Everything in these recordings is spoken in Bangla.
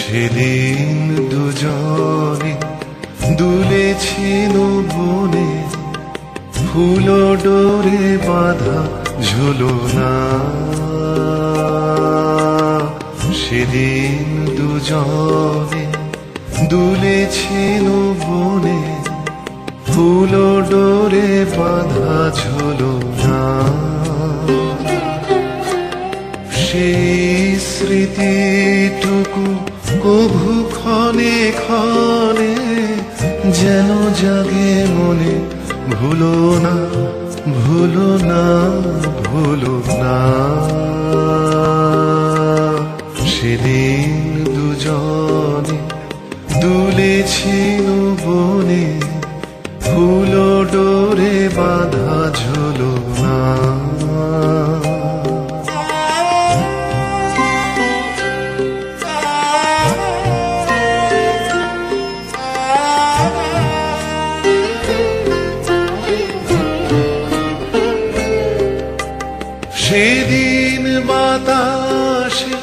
সেদিন দুজনে দুলেছিল বনে, ফুল ডোরে বাঁধা ঝুলনা। সেদিন দুজনে দুলেছিল বনে, ফুল ডোরে বাঁধা ঝুলনা। সেই স্মৃতিটুকু কভু ক্ষণে ক্ষণে যেন জাগে মনে, ভুলো না ভুলো না ভুলো না। সেদিন দুজনে দুলেছিল বনে, ফুল ডোরে বাঁধা ঝুলনা। সেদিন বাতাসে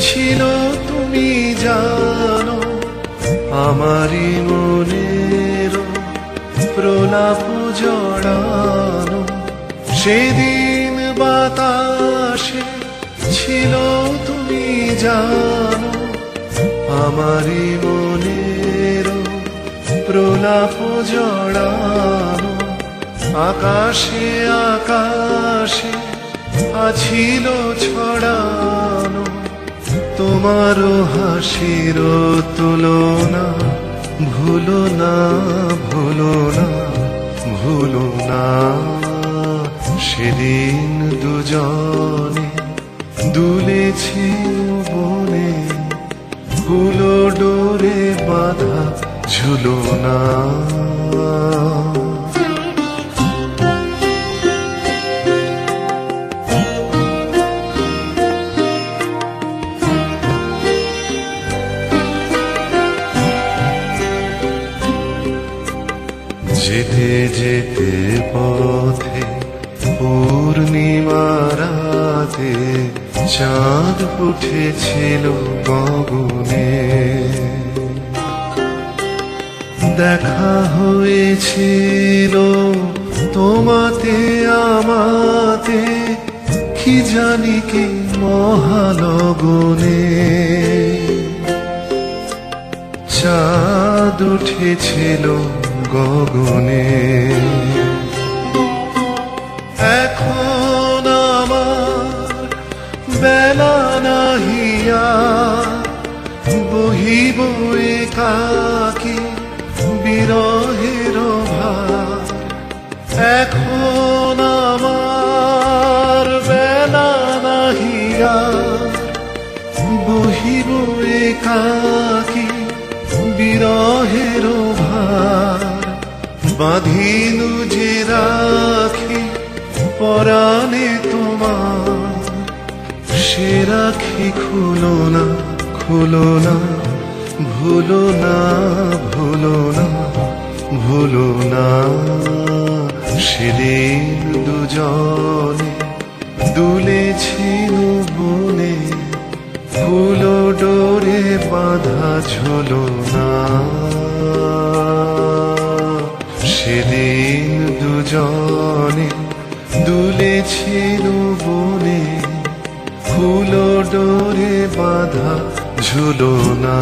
ছিল তুমি জানো, আমারই মনের প্রলাপ জড়ানো। সেদিন বাতাসে ছিল তুমি জানো, আমারই মনের প্রলাপ জড়ানো। আকাশে আকাশে আছিল ছড়ানো, তোমারও হাসির তুলনা। ভুলো না ভুলো না ভুলো না। সেদিন দুজনে দুলেছিল বনে, ফুল ডোরে বাঁধা ঝুলনা। যেতে যেতে পথে পূর্ণিমা রাতে চাঁদ উঠেছিল গগনে। দেখা হয়েছিল তোমাতে আমাতে, কি জানি কি মহালগনে। চাঁদ উঠেছিল গগনে। এখন আমার বেলা নাহিয়া, বহিব একাকী বিরহের ভার। এখন আমার বেলা নাহিয়া, বহিব একাকী বিরহের ভার। বাঁধিনু যে রাখি পরাণে তোমার, সে রাখি খুলো না খুলো না। ভুলো না ভুলো না ভুলো না। সেদিন দুজনে দুলেছিল বনে, ফুল ডোরে বাঁধা ঝুলনা। সেদিন দুজনে দুলেছিল বনে, ফুল ডোরে বাঁধা ঝুলনা।